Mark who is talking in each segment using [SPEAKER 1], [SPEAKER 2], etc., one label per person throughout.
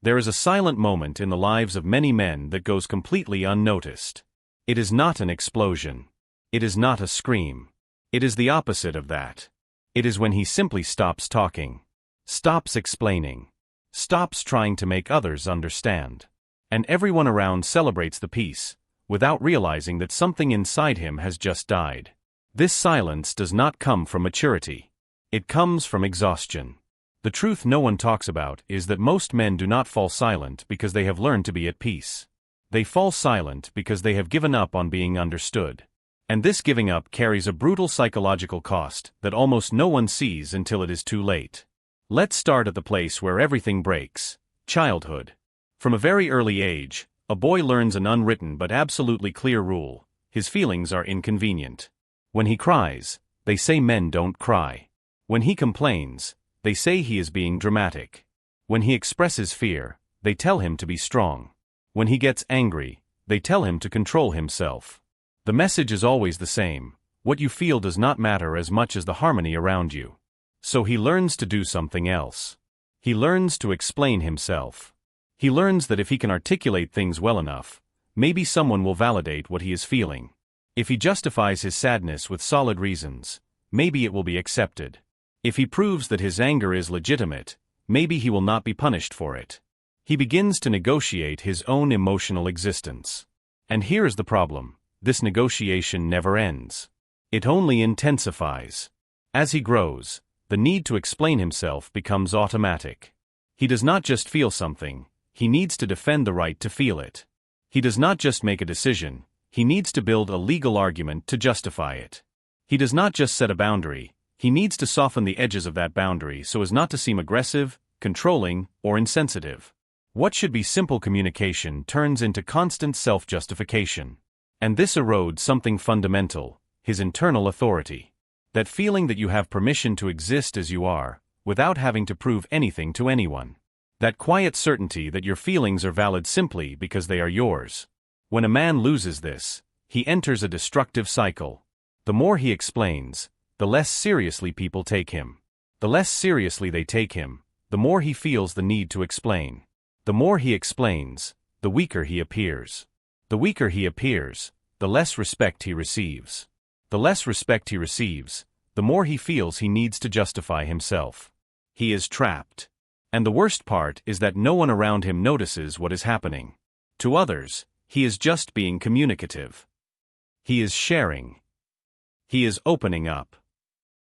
[SPEAKER 1] There is a silent moment in the lives of many men that goes completely unnoticed. It is not an explosion. It is not a scream. It is the opposite of that. It is when he simply stops talking, stops explaining, stops trying to make others understand. And everyone around celebrates the peace, without realizing that something inside him has just died. This silence does not come from maturity. It comes from exhaustion. The truth no one talks about is that most men do not fall silent because they have learned to be at peace. They fall silent because they have given up on being understood. And this giving up carries a brutal psychological cost that almost no one sees until it is too late. Let's start at the place where everything breaks: childhood. From a very early age, a boy learns an unwritten but absolutely clear rule: his feelings are inconvenient. When he cries, they say men don't cry. When he complains, they say he is being dramatic. When he expresses fear, they tell him to be strong. When he gets angry, they tell him to control himself. The message is always the same: what you feel does not matter as much as the harmony around you. So he learns to do something else. He learns to explain himself. He learns that if he can articulate things well enough, maybe someone will validate what he is feeling. If he justifies his sadness with solid reasons, maybe it will be accepted. If he proves that his anger is legitimate, maybe he will not be punished for it. He begins to negotiate his own emotional existence. And here is the problem: this negotiation never ends. It only intensifies. As he grows, the need to explain himself becomes automatic. He does not just feel something, he needs to defend the right to feel it. He does not just make a decision, he needs to build a legal argument to justify it. He does not just set a boundary, he needs to soften the edges of that boundary so as not to seem aggressive, controlling, or insensitive. What should be simple communication turns into constant self-justification. And this erodes something fundamental: his internal authority. That feeling that you have permission to exist as you are, without having to prove anything to anyone. That quiet certainty that your feelings are valid simply because they are yours. When a man loses this, he enters a destructive cycle. The more he explains, the less seriously people take him. The less seriously they take him, the more he feels the need to explain. The more he explains, the weaker he appears. The weaker he appears, the less respect he receives. The less respect he receives, the more he feels he needs to justify himself. He is trapped. And the worst part is that no one around him notices what is happening. To others, he is just being communicative. He is sharing. He is opening up.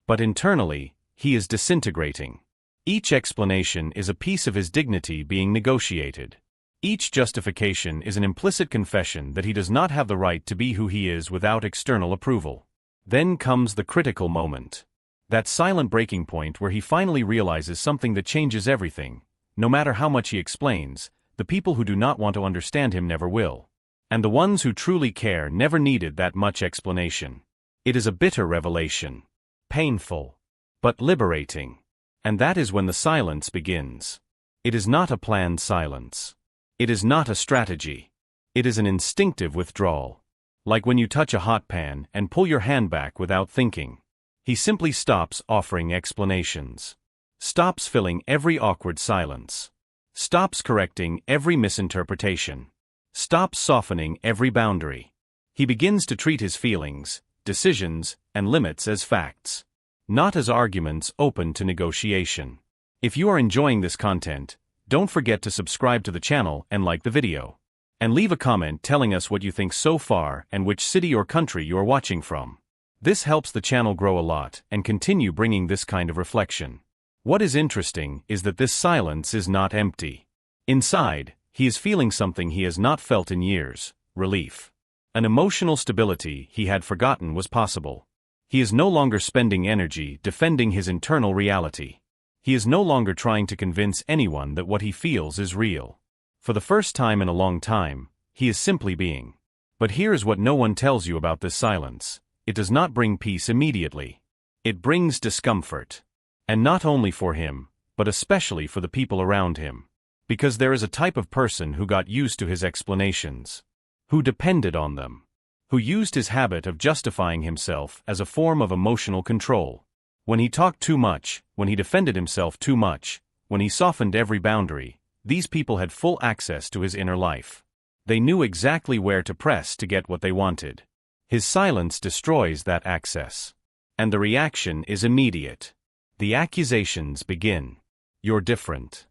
[SPEAKER 1] But internally, he is disintegrating. Each explanation is a piece of his dignity being negotiated. Each justification is an implicit confession that he does not have the right to be who he is without external approval. Then comes the critical moment. That silent breaking point where he finally realizes something that changes everything. No matter how much he explains, the people who do not want to understand him never will. And the ones who truly care never needed that much explanation. It is a bitter revelation. Painful, but liberating. And that is when the silence begins. It is not a planned silence. It is not a strategy. It is an instinctive withdrawal. Like when you touch a hot pan and pull your hand back without thinking. He simply stops offering explanations. Stops filling every awkward silence. Stops correcting every misinterpretation. Stops softening every boundary. He begins to treat his feelings, decisions, and limits as facts. Not as arguments open to negotiation. If you are enjoying this content, don't forget to subscribe to the channel and like the video. And leave a comment telling us what you think so far and which city or country you are watching from. This helps the channel grow a lot and continue bringing this kind of reflection. What is interesting is that this silence is not empty. Inside, he is feeling something he has not felt in years: relief. An emotional stability he had forgotten was possible. He is no longer spending energy defending his internal reality. He is no longer trying to convince anyone that what he feels is real. For the first time in a long time, he is simply being. But here is what no one tells you about this silence. It does not bring peace immediately. It brings discomfort. And not only for him, but especially for the people around him. Because there is a type of person who got used to his explanations. Who depended on them. Who used his habit of justifying himself as a form of emotional control. When he talked too much, when he defended himself too much, when he softened every boundary, These people had full access to his inner life. They knew exactly where to press to get what they wanted. His silence destroys that access. And the reaction is immediate. The accusations begin. You're different.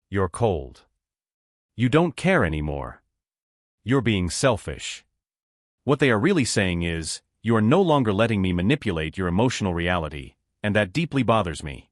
[SPEAKER 1] You're cold. You don't care anymore. You're being selfish. What they are really saying is, you are no longer letting me manipulate your emotional reality, and that deeply bothers me.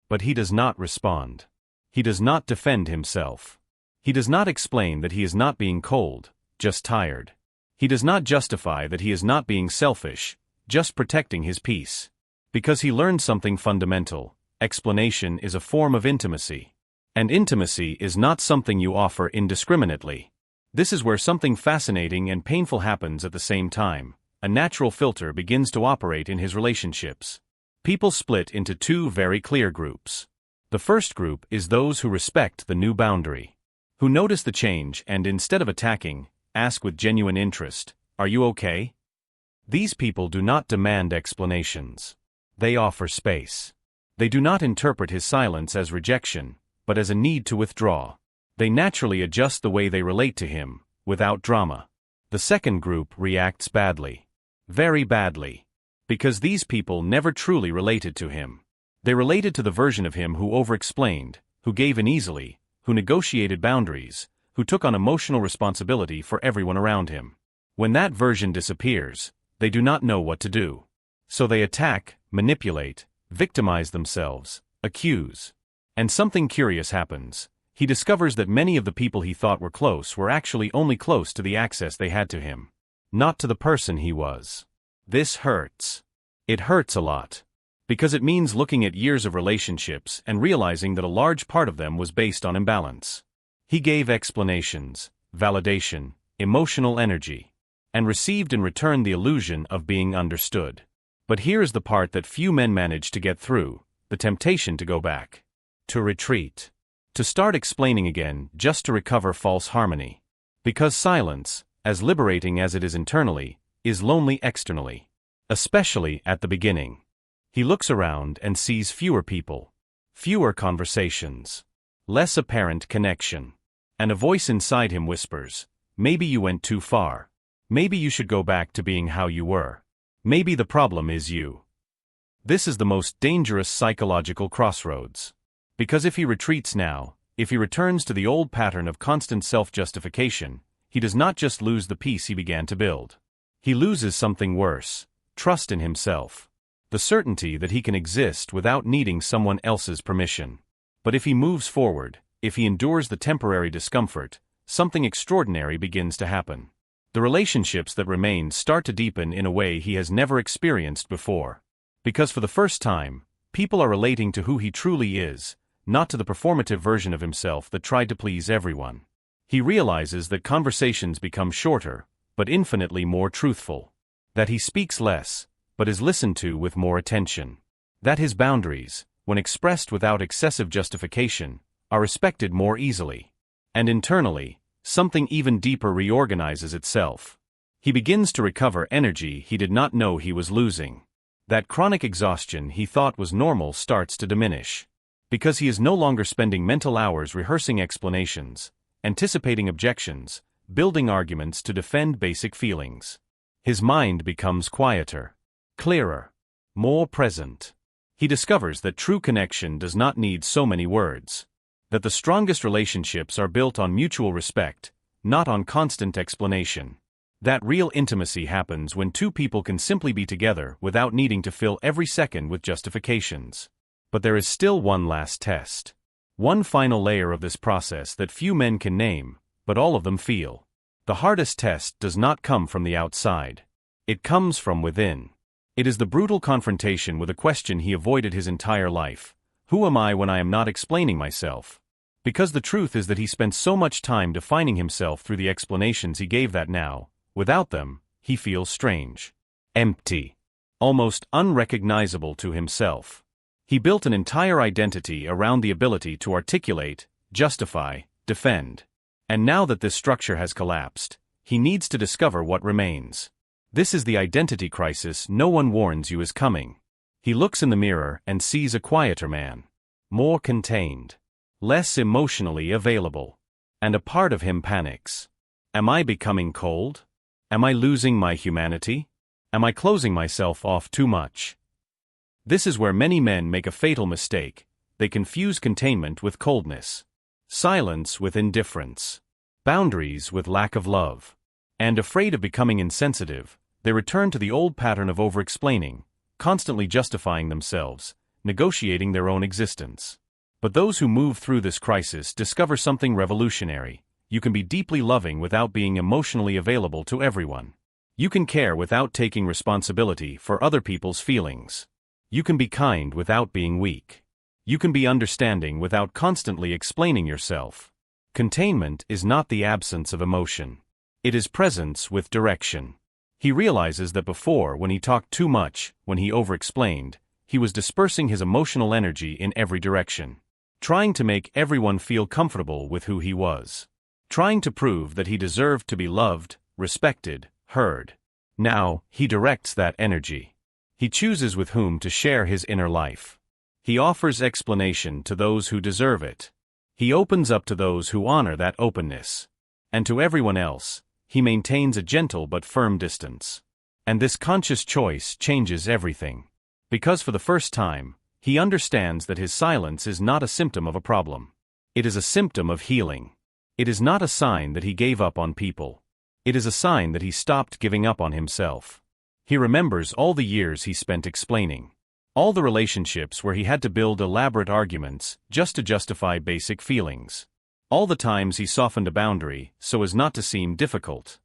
[SPEAKER 1] But he does not respond. He does not defend himself. He does not explain that he is not being cold, just tired. He does not justify that he is not being selfish, just protecting his peace. Because he learned something fundamental: explanation is a form of intimacy. And intimacy is not something you offer indiscriminately. This is where something fascinating and painful happens at the same time. A natural filter begins to operate in his relationships. People split into two very clear groups. The first group is those who respect the new boundary, who notice the change and, instead of attacking, ask with genuine interest, "Are you okay?" These people do not demand explanations. They offer space. They do not interpret his silence as rejection, but as a need to withdraw. They naturally adjust the way they relate to him, without drama. The second group reacts badly. Very badly. Because these people never truly related to him. They related to the version of him who over-explained, who gave in easily, who negotiated boundaries, who took on emotional responsibility for everyone around him. When that version disappears, they do not know what to do. So they attack, manipulate, victimize themselves, accuse. And something curious happens. He discovers that many of the people he thought were close were actually only close to the access they had to him, not to the person he was. This hurts. It hurts a lot. Because it means looking at years of relationships and realizing that a large part of them was based on imbalance. He gave explanations, validation, emotional energy, and received in return the illusion of being understood. But here's the part that few men manage to get through: the temptation to go back. To retreat. To start explaining again just to recover false harmony. Because silence, as liberating as it is internally, is lonely externally. Especially at the beginning. He looks around and sees fewer people. Fewer conversations. Less apparent connection. And a voice inside him whispers, "Maybe you went too far. Maybe you should go back to being how you were. Maybe the problem is you." This is the most dangerous psychological crossroads. Because if he retreats now, if he returns to the old pattern of constant self-justification, he does not just lose the peace he began to build. He loses something worse: trust in himself. The certainty that he can exist without needing someone else's permission. But if he moves forward, if he endures the temporary discomfort, something extraordinary begins to happen. The relationships that remain start to deepen in a way he has never experienced before. Because for the first time, people are relating to who he truly is, not to the performative version of himself that tried to please everyone. He realizes that conversations become shorter, but infinitely more truthful. That he speaks less, but is listened to with more attention. That his boundaries, when expressed without excessive justification, are respected more easily. And internally, something even deeper reorganizes itself. He begins to recover energy he did not know he was losing. That chronic exhaustion he thought was normal starts to diminish. Because he is no longer spending mental hours rehearsing explanations, anticipating objections, building arguments to defend basic feelings. His mind becomes quieter, clearer, more present. He discovers that true connection does not need so many words. That the strongest relationships are built on mutual respect, not on constant explanation. That real intimacy happens when two people can simply be together without needing to fill every second with justifications. But there is still one last test. One final layer of this process that few men can name, but all of them feel. The hardest test does not come from the outside. It comes from within. It is the brutal confrontation with a question he avoided his entire life. Who am I when I am not explaining myself? Because the truth is that he spent so much time defining himself through the explanations he gave that now, without them, he feels strange. Empty. Almost unrecognizable to himself. He built an entire identity around the ability to articulate, justify, defend. And now that this structure has collapsed, he needs to discover what remains. This is the identity crisis no one warns you is coming. He looks in the mirror and sees a quieter man. More contained. less emotionally available. And a part of him panics. Am I becoming cold? Am I losing my humanity? Am I closing myself off too much? This is where many men make a fatal mistake. They confuse containment with coldness, silence with indifference, boundaries with lack of love. And afraid of becoming insensitive, they return to the old pattern of over-explaining, constantly justifying themselves, negotiating their own existence. But those who move through this crisis discover something revolutionary. You can be deeply loving without being emotionally available to everyone. You can care without taking responsibility for other people's feelings. You can be kind without being weak. You can be understanding without constantly explaining yourself. Containment is not the absence of emotion. It is presence with direction. He realizes that before, when he talked too much, when he over-explained, he was dispersing his emotional energy in every direction, trying to make everyone feel comfortable with who he was, trying to prove that he deserved to be loved, respected, heard. Now, he directs that energy. He chooses with whom to share his inner life. He offers explanation to those who deserve it. He opens up to those who honor that openness. And to everyone else, he maintains a gentle but firm distance. And this conscious choice changes everything. Because for the first time, he understands that his silence is not a symptom of a problem. It is a symptom of healing. It is not a sign that he gave up on people. It is a sign that he stopped giving up on himself. He remembers all the years he spent explaining. All the relationships where he had to build elaborate arguments just to justify basic feelings. All the times he softened a boundary so as not to seem difficult.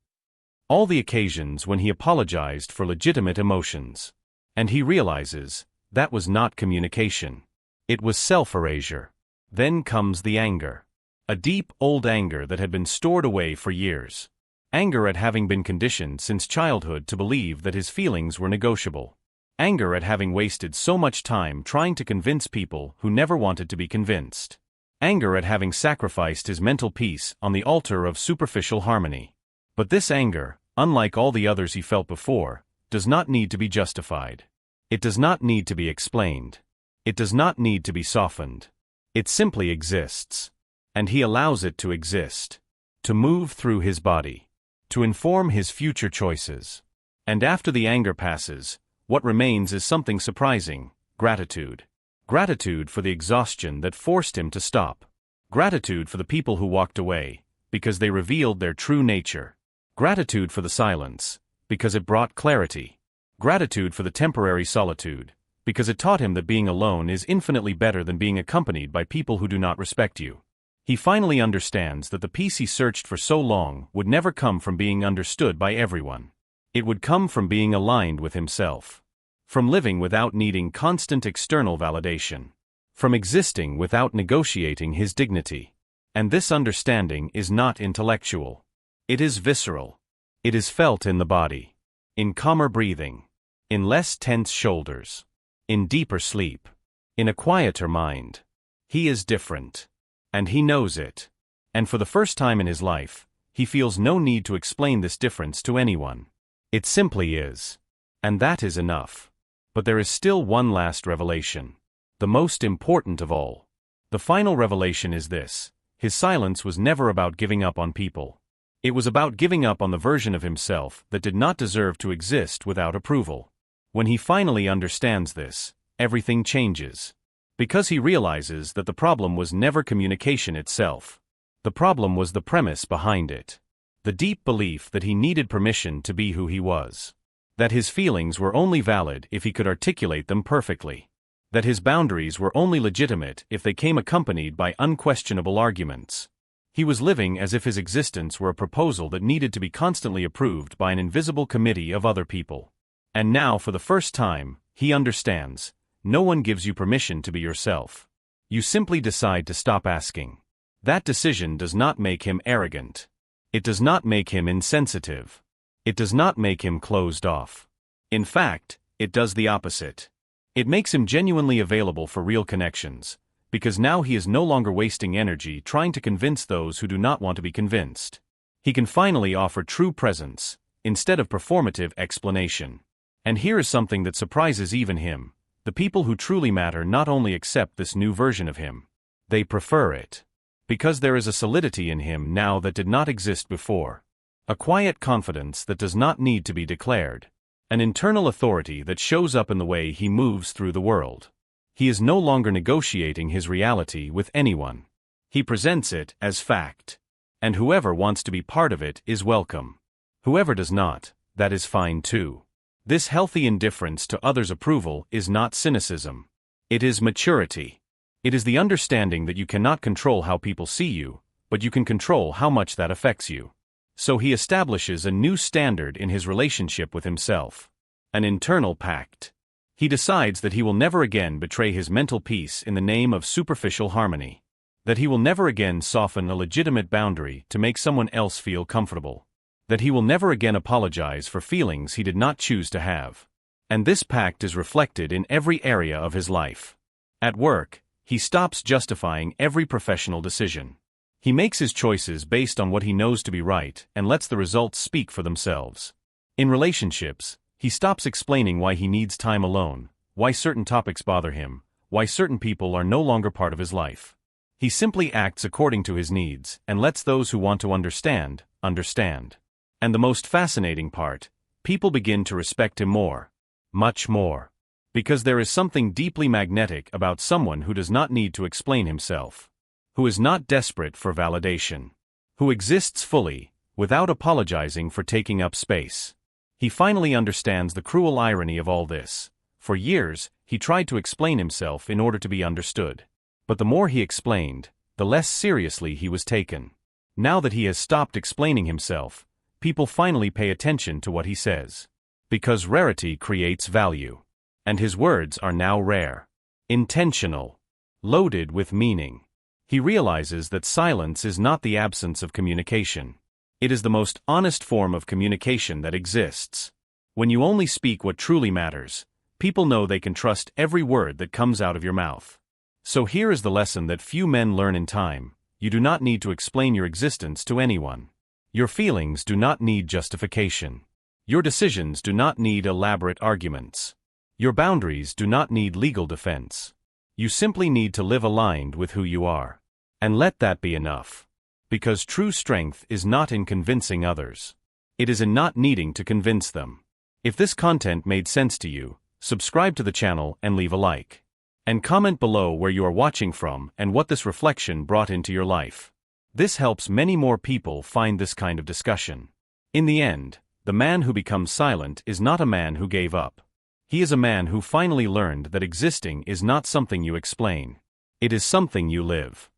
[SPEAKER 1] All the occasions when he apologized for legitimate emotions. And he realizes that was not communication. It was self-erasure. Then comes the anger. A deep, old anger that had been stored away for years. Anger at having been conditioned since childhood to believe that his feelings were negotiable. Anger at having wasted so much time trying to convince people who never wanted to be convinced. Anger at having sacrificed his mental peace on the altar of superficial harmony. But this anger, unlike all the others he felt before, does not need to be justified. It does not need to be explained. It does not need to be softened. It simply exists. And he allows it to exist. To move through his body. To inform his future choices. And after the anger passes, what remains is something surprising: gratitude. Gratitude for the exhaustion that forced him to stop. Gratitude for the people who walked away, because they revealed their true nature. Gratitude for the silence, because it brought clarity. Gratitude for the temporary solitude, because it taught him that being alone is infinitely better than being accompanied by people who do not respect you. He finally understands that the peace he searched for so long would never come from being understood by everyone. It would come from being aligned with himself. From living without needing constant external validation. From existing without negotiating his dignity. And this understanding is not intellectual. It is visceral. It is felt in the body. In calmer breathing. In less tense shoulders. In deeper sleep. In a quieter mind. He is different. And he knows it. And for the first time in his life, he feels no need to explain this difference to anyone. It simply is. And that is enough. But there is still one last revelation. The most important of all. The final revelation is this: his silence was never about giving up on people. It was about giving up on the version of himself that did not deserve to exist without approval. When he finally understands this, everything changes. Because he realizes that the problem was never communication itself. The problem was the premise behind it. The deep belief that he needed permission to be who he was. That his feelings were only valid if he could articulate them perfectly. That his boundaries were only legitimate if they came accompanied by unquestionable arguments. He was living as if his existence were a proposal that needed to be constantly approved by an invisible committee of other people. And now, for the first time, he understands: no one gives you permission to be yourself. You simply decide to stop asking. That decision does not make him arrogant. It does not make him insensitive. It does not make him closed off. In fact, it does the opposite. It makes him genuinely available for real connections, because now he is no longer wasting energy trying to convince those who do not want to be convinced. He can finally offer true presence, instead of performative explanation. And here is something that surprises even him: the people who truly matter not only accept this new version of him, They prefer it. Because there is a solidity in him now that did not exist before. A quiet confidence that does not need to be declared. An internal authority that shows up in the way he moves through the world. He is no longer negotiating his reality with anyone. He presents it as fact. And whoever wants to be part of it is welcome. Whoever does not, that is fine too. This healthy indifference to others' approval is not cynicism. It is maturity. It is the understanding that you cannot control how people see you, but you can control how much that affects you. So he establishes a new standard in his relationship with himself. An internal pact. He decides that he will never again betray his mental peace in the name of superficial harmony. That he will never again soften a legitimate boundary to make someone else feel comfortable. That he will never again apologize for feelings he did not choose to have. And this pact is reflected in every area of his life. At work, he stops justifying every professional decision. He makes his choices based on what he knows to be right and lets the results speak for themselves. In relationships, he stops explaining why he needs time alone, why certain topics bother him, why certain people are no longer part of his life. He simply acts according to his needs and lets those who want to understand, understand. And the most fascinating part, people begin to respect him more. Much more. Because there is something deeply magnetic about someone who does not need to explain himself. Who is not desperate for validation. Who exists fully, without apologizing for taking up space. He finally understands the cruel irony of all this. For years, he tried to explain himself in order to be understood. But the more he explained, the less seriously he was taken. Now that he has stopped explaining himself, people finally pay attention to what he says. Because rarity creates value. And his words are now rare. Intentional. Loaded with meaning. He realizes that silence is not the absence of communication. It is the most honest form of communication that exists. When you only speak what truly matters, people know they can trust every word that comes out of your mouth. So here is the lesson that few men learn in time: you do not need to explain your existence to anyone. Your feelings do not need justification. Your decisions do not need elaborate arguments. Your boundaries do not need legal defense. You simply need to live aligned with who you are. And let that be enough. Because true strength is not in convincing others. It is in not needing to convince them. If this content made sense to you, subscribe to the channel and leave a like. And comment below where you are watching from and what this reflection brought into your life. This helps many more people find this kind of discussion. In the end, the man who becomes silent is not a man who gave up. He is a man who finally learned that existing is not something you explain. It is something you live.